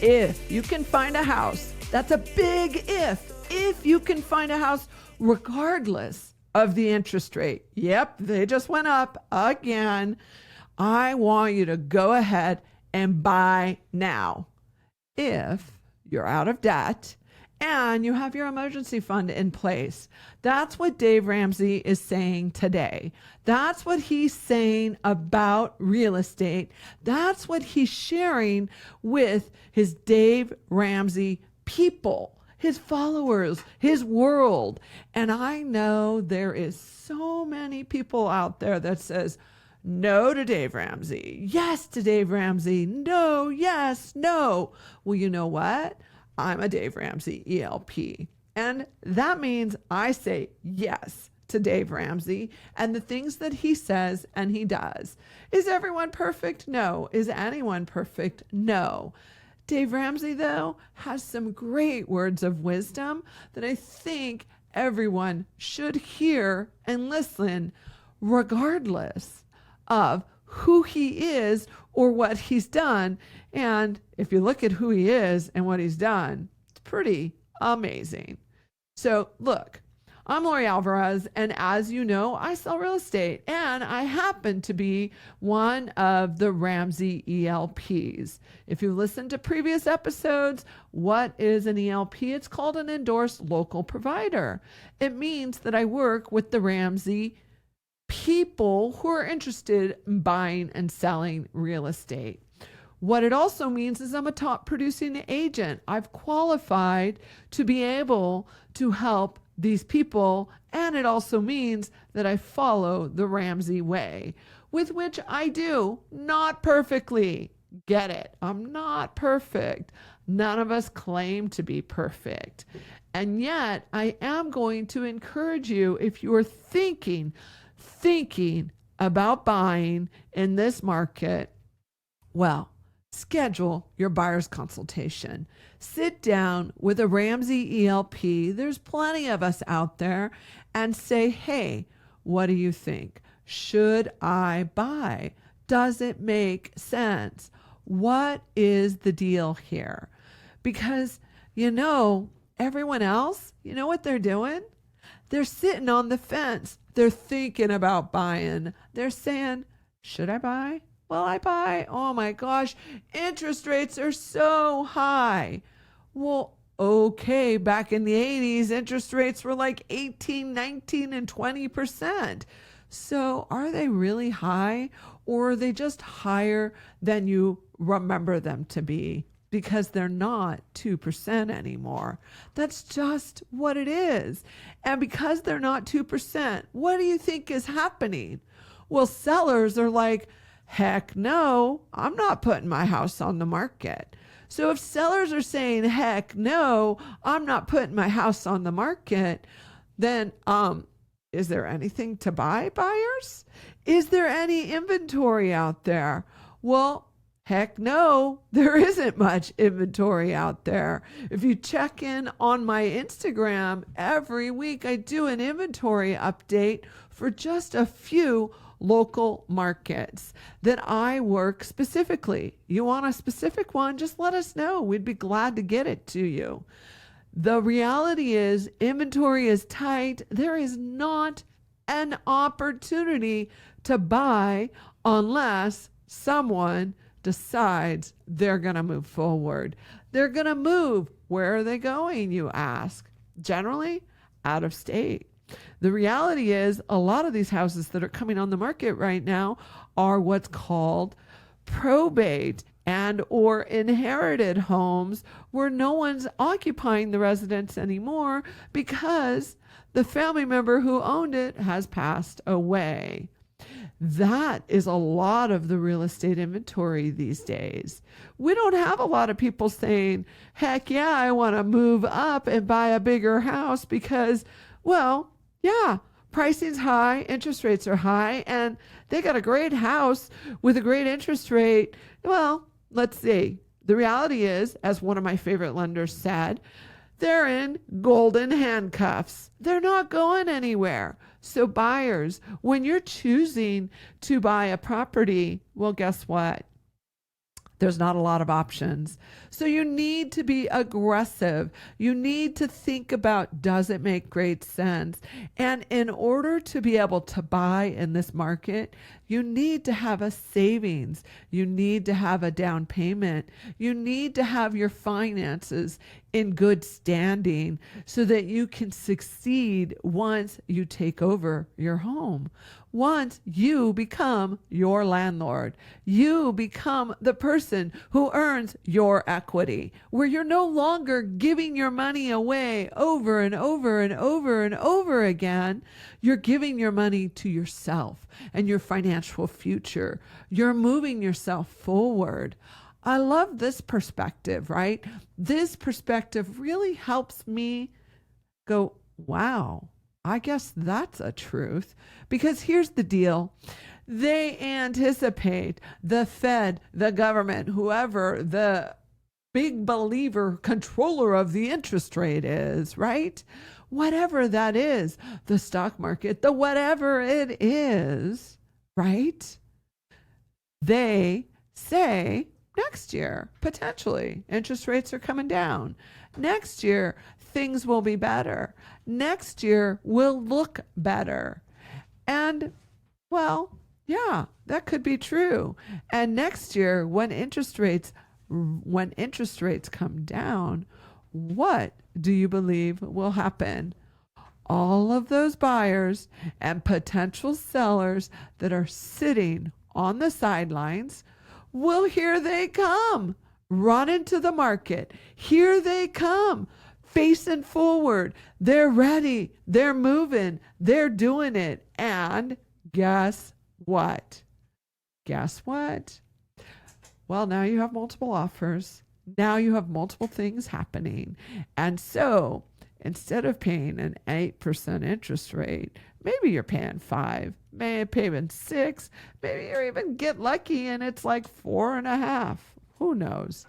if you can find a house, that's a big if you can find a house regardless of the interest rate. Yep, they just went up again. I want you to go ahead and buy now. If you're out of debt and you have your emergency fund in place. That's what Dave Ramsey is saying today. That's what he's saying about real estate. That's what he's sharing with his Dave Ramsey people, his followers, his world. And I know there is so many people out there that says, no to Dave Ramsey, yes to Dave Ramsey, no, yes, no. Well, you know what? I'm a Dave Ramsey ELP. And that means I say yes to Dave Ramsey and the things that he says and he does. Is everyone perfect? No. Is anyone perfect? No. Dave Ramsey, though, has some great words of wisdom that I think everyone should hear and listen regardless of who he is or what he's done. And if you look at who he is and what he's done, it's pretty amazing. So look, I'm Lori Alvarez, and as you know, I sell real estate, and I happen to be one of the Ramsey ELPs. If you listen to previous episodes, what is an ELP? It's called an endorsed local provider. It means that I work with the Ramsey people who are interested in buying and selling real estate. What it also means is I'm a top producing agent. I've qualified to be able to help these people, and it also means that I follow the Ramsey way, with which I do not perfectly. Get it? I'm not perfect. None of us claim to be perfect. And yet I am going to encourage you, if you are thinking about buying in this market, well, schedule your buyer's consultation. Sit down with a Ramsey ELP. There's plenty of us out there, and say, hey, what do you think? Should I buy? Does it make sense? What is the deal here? Because, everyone else, you know what they're doing? They're sitting on the fence. They're thinking about buying. They're saying, should I buy? Will I buy? Oh my gosh, interest rates are so high. Well, okay, back in the 80s, interest rates were like 18, 19, and 20%. So are they really high, or are they just higher than you remember them to be? Because they're not 2% anymore. That's just what it is. And because they're not 2%, what do you think is happening? Well, sellers are like, heck no, I'm not putting my house on the market. So if sellers are saying, heck no, I'm not putting my house on the market, then is there anything to buy, buyers? Is there any inventory out there? Well, heck no, there isn't much inventory out there. If you check in on my Instagram every week, I do an inventory update for just a few local markets that I work specifically. You want a specific one? Just let us know. We'd be glad to get it to you. The reality is inventory is tight. There is not an opportunity to buy unless someone decides they're going to move forward. They're going to move. Where are they going, you ask? Generally, out of state. The reality is a lot of these houses that are coming on the market right now are what's called probate and or inherited homes, where no one's occupying the residence anymore because the family member who owned it has passed away. That is a lot of the real estate inventory these days. We don't have a lot of people saying, heck yeah, I want to move up and buy a bigger house because, well, yeah, pricing's high, interest rates are high, and they got a great house with a great interest rate. Well, let's see. The reality is, as one of my favorite lenders said, they're in golden handcuffs. They're not going anywhere. So buyers, when you're choosing to buy a property, well, guess what? There's not a lot of options. So you need to be aggressive. You need to think about, does it make great sense? And in order to be able to buy in this market, you need to have a savings. You need to have a down payment. You need to have your finances in good standing so that you can succeed once you take over your home. Once you become your landlord, you become the person who earns your equity, where you're no longer giving your money away over and over and over and over again. You're giving your money to yourself and your financial future. You're moving yourself forward. I love this perspective, right? This perspective really helps me go, wow, I guess that's a truth. Because here's the deal. They anticipate the Fed, the government, whoever the big believer controller of the interest rate is, right? Whatever that is, the stock market, the whatever it is, right? They say next year, potentially, interest rates are coming down. Next year, things will be better. Next year will look better. And, well, yeah, that could be true. And next year, when interest rates come down, what do you believe will happen? All of those buyers and potential sellers that are sitting on the sidelines, well, here they come, run into the market. Here they come, facing forward. They're ready. They're moving. They're doing it. And guess what? Guess what? Well, now you have multiple offers. Now you have multiple things happening. And so instead of paying an 8% interest rate, maybe you're paying 5, maybe paying 6, maybe you even get lucky and it's like 4.5. Who knows?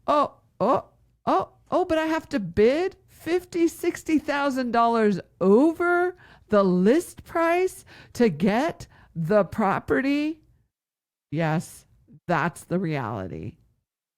Oh, but I have to bid $50,000-$60,000 over the list price to get the property. Yes, that's the reality.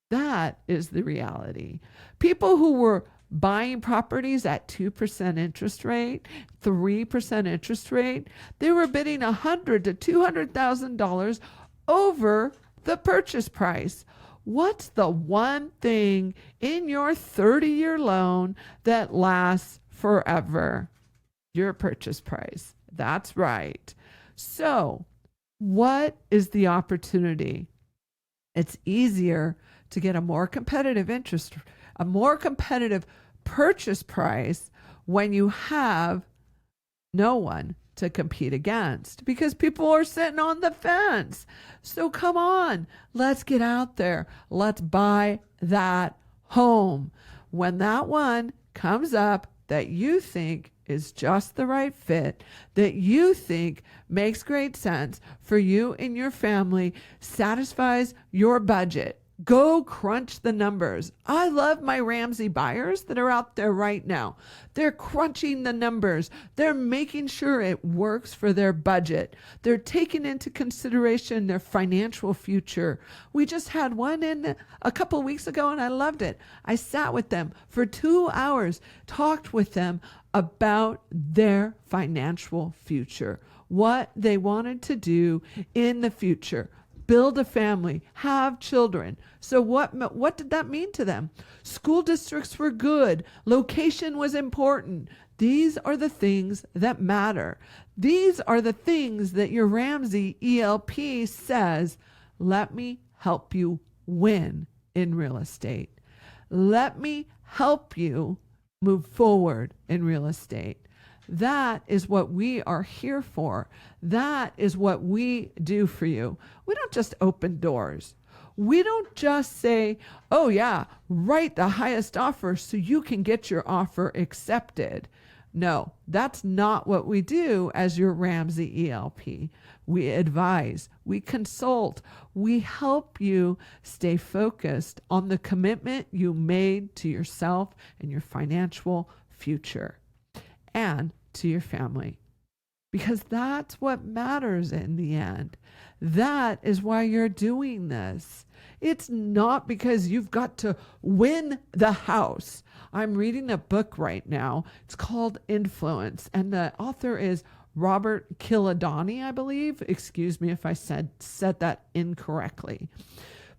That is the reality. People who were buying properties at 2% interest rate, 3% interest rate, they were bidding $100,000 to $200,000 over the purchase price. What's the one thing in your 30-year loan that lasts forever? Your purchase price. That's right. So, what is the opportunity? It's easier to get a more competitive purchase price when you have no one to compete against, because people are sitting on the fence. So come on, let's get out there. Let's buy that home. When that one comes up that you think is just the right fit, that you think makes great sense for you and your family, satisfies your budget, go crunch the numbers. I love my Ramsey buyers that are out there right now. They're crunching the numbers. They're making sure it works for their budget. They're taking into consideration their financial future. We just had one in a couple of weeks ago and I loved it. I sat with them for 2 hours, talked with them about their financial future, what they wanted to do in the future. Build a family, have children. So what did that mean to them? School districts were good. Location was important. These are the things that matter. These are the things that your Ramsey ELP says, let me help you win in real estate. Let me help you move forward in real estate. That is what we are here for. That is what we do for you. We don't just open doors. We don't just say, oh yeah, write the highest offer so you can get your offer accepted. No, that's not what we do as your Ramsey ELP. We advise, we consult, we help you stay focused on the commitment you made to yourself and your financial future and to your family. because that's what matters in the end. That is why you're doing this. It's not because you've got to win the house. I'm reading a book right now. It's called Influence, and the author is Robert Cialdini, I believe. Excuse me if I said that incorrectly.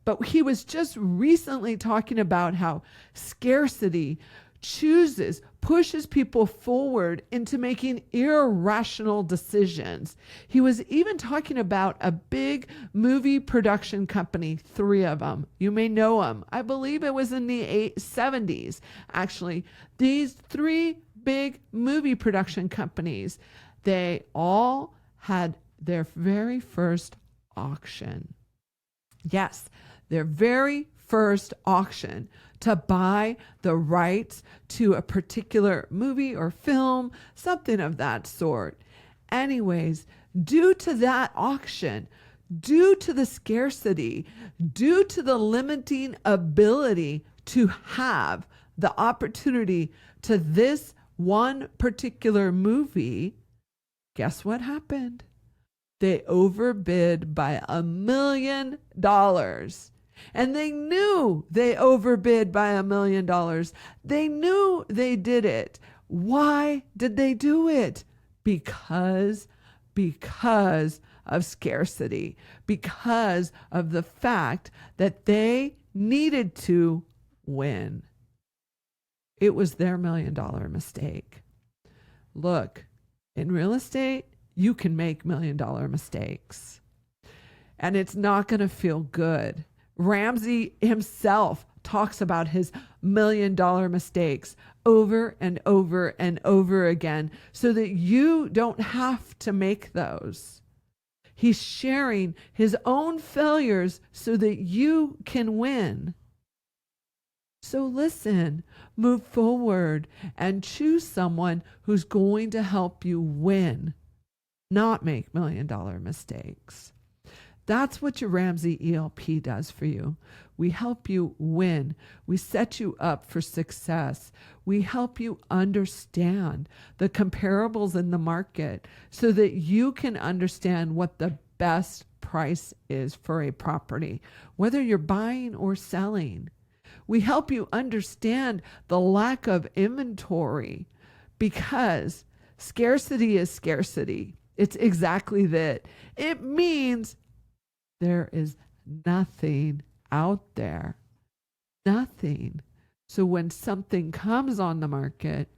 But he was just recently talking about how scarcity pushes people forward into making irrational decisions. He was even talking about a big movie production company, 3 of them. You may know them. I believe it was in the 70s. Actually, these 3 big movie production companies, they all had their very first auction. Yes, their very first auction to buy the rights to a particular movie or film, something of that sort. Anyways, due to that auction, due to the scarcity, due to the limiting ability to have the opportunity to this one particular movie, guess what happened? They overbid by $1 million. And they knew they overbid by $1 million. They knew they did it. Why did they do it? Because of scarcity, because of the fact that they needed to win. It was their $1 million mistake. Look, in real estate, you can make $1 million mistakes, and it's not going to feel good. Ramsey himself talks about his $1 million mistakes over and over and over again so that you don't have to make those. He's sharing his own failures so that you can win. So listen, move forward, and choose someone who's going to help you win, not make $1 million mistakes. That's what your Ramsey ELP does for you. We help you win. We set you up for success. We help you understand the comparables in the market so that you can understand what the best price is for a property, whether you're buying or selling. We help you understand the lack of inventory, because scarcity is scarcity. It's exactly that. It means there is nothing out there. Nothing. So when something comes on the market,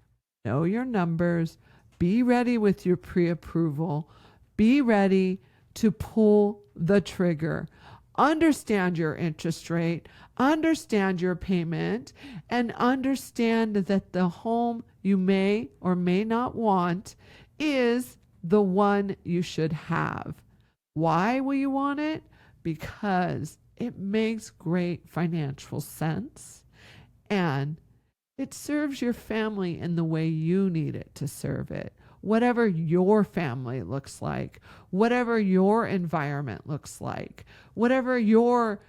know your numbers, be ready with your pre-approval, be ready to pull the trigger. Understand your interest rate, understand your payment, and understand that the home you may or may not want is the one you should have. Why will you want it? Because it makes great financial sense and it serves your family in the way you need it to serve it. Whatever your family looks like, whatever your environment looks like, whatever your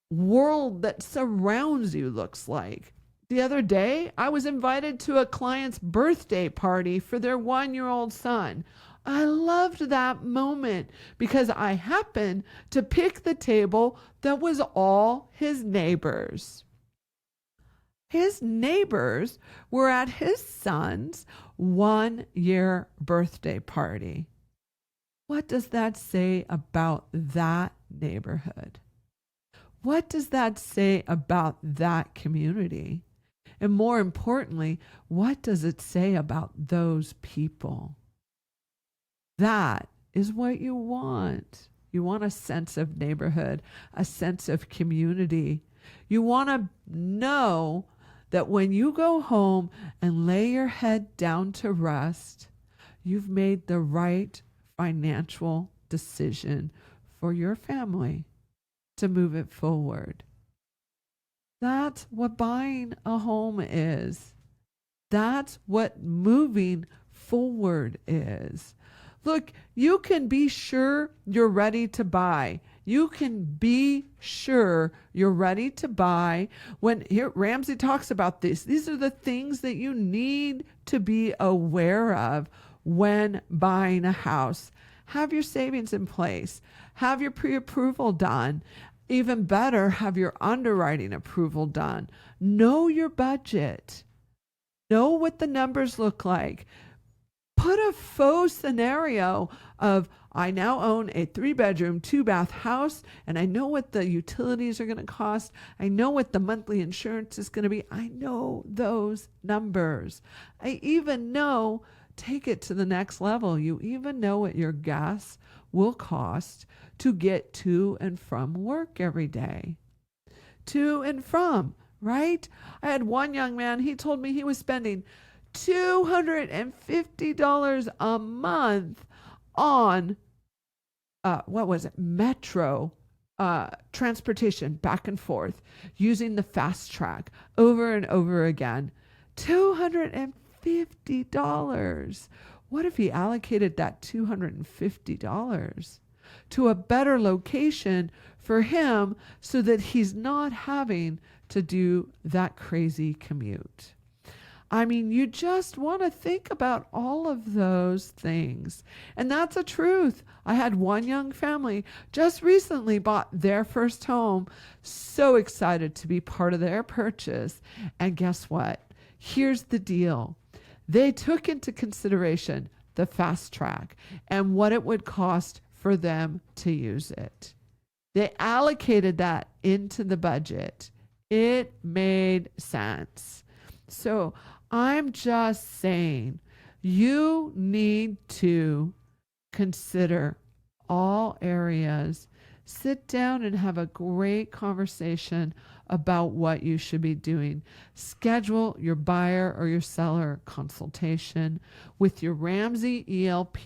world that surrounds you looks like. The other day, I was invited to a client's birthday party for their 1-year-old son. I loved that moment because I happened to pick the table that was all his neighbors. His neighbors were at his son's 1-year birthday party. What does that say about that neighborhood? What does that say about that community? And more importantly, what does it say about those people? That is what you want. You want a sense of neighborhood, a sense of community. You want to know that when you go home and lay your head down to rest, you've made the right financial decision for your family to move it forward. That's what buying a home is. That's what moving forward is. Look, you can be sure you're ready to buy. You can be sure you're ready to buy when here Ramsey talks about this. These are the things that you need to be aware of when buying a house. Have your savings in place. Have your pre-approval done. Even better, have your underwriting approval done. Know your budget. Know what the numbers look like. Put a faux scenario of, I now own a 3-bedroom, 2-bath house, and I know what the utilities are going to cost. I know what the monthly insurance is going to be. I know those numbers. I even know, take it to the next level. You even know what your gas will cost to get to and from work every day. To and from, right? I had one young man, he told me he was spending $250 a month on metro transportation back and forth using the fast track over and over again. $250. What if he allocated that $250 to a better location for him so that he's not having to do that crazy commute? I mean, you just want to think about all of those things. And that's a truth. I had one young family just recently bought their first home, so excited to be part of their purchase. And guess what? Here's the deal. They took into consideration the fast track and what it would cost for them to use it. They allocated that into the budget. It made sense. So I'm just saying, you need to consider all areas. Sit down and have a great conversation about what you should be doing. Schedule your buyer or your seller consultation with your Ramsey ELP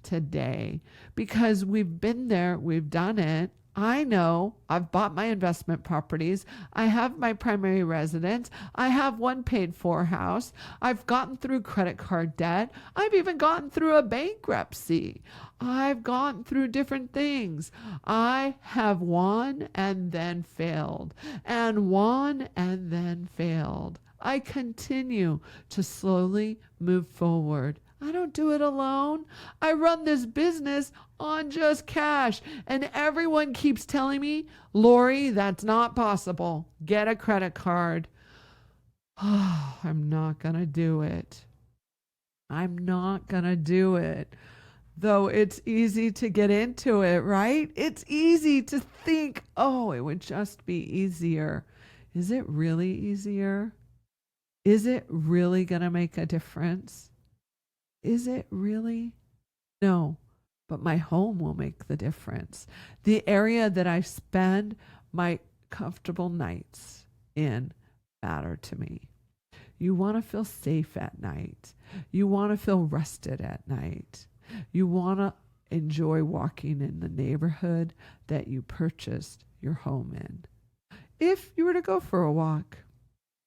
today, because we've been there, we've done it. I know I've bought my investment properties. I have my primary residence. I have one paid for house. I've gotten through credit card debt. I've even gotten through a bankruptcy. I've gone through different things. I have won and then failed, and won and then failed. I continue to slowly move forward. I don't do it alone. I run this business on just cash. And everyone keeps telling me, Lori, that's not possible. Get a credit card. Oh, I'm not going to do it. I'm not going to do it. Though it's easy to get into it, right? It's easy to think, oh, it would just be easier. Is it really easier? Is it really going to make a difference? Is it really? No, but my home will make the difference. The area that I spend my comfortable nights in matter to me. You want to feel safe at night. You want to feel rested at night. You want to enjoy walking in the neighborhood that you purchased your home in. If you were to go for a walk,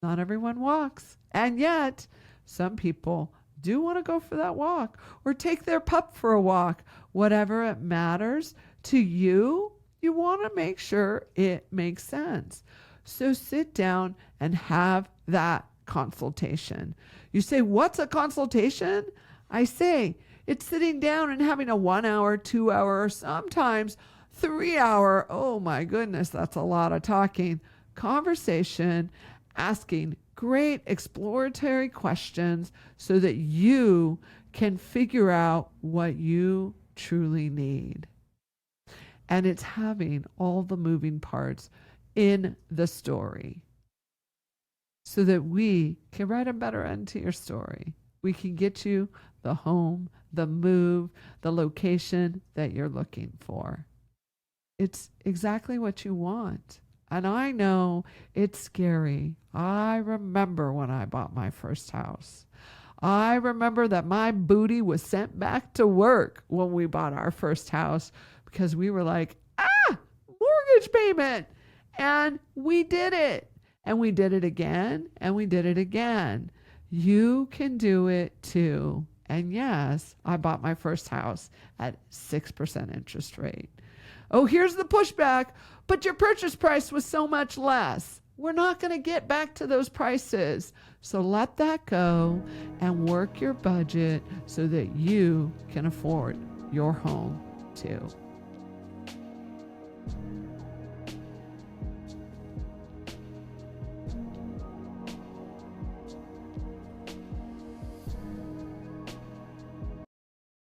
not everyone walks. And yet, some people do want to go for that walk or take their pup for a walk. Whatever it matters to you, you want to make sure it makes sense. So sit down and have that consultation. You say, what's a consultation? I say, it's sitting down and having a 1 hour, 2 hour, or sometimes 3 hour, oh my goodness, that's a lot of talking, conversation, asking great exploratory questions so that you can figure out what you truly need. And it's having all the moving parts in the story so that we can write a better end to your story. We can get you the home, the move, the location that you're looking for. It's exactly what you want. And I know it's scary. I remember when I bought my first house. I remember that my booty was sent back to work when we bought our first house because we were like, mortgage payment. And we did it. And we did it again. And we did it again. You can do it too. And yes, I bought my first house at 6% interest rate. Oh, here's the pushback. But your purchase price was so much less. we're not going to get back to those prices. So let that go and work your budget so that you can afford your home too.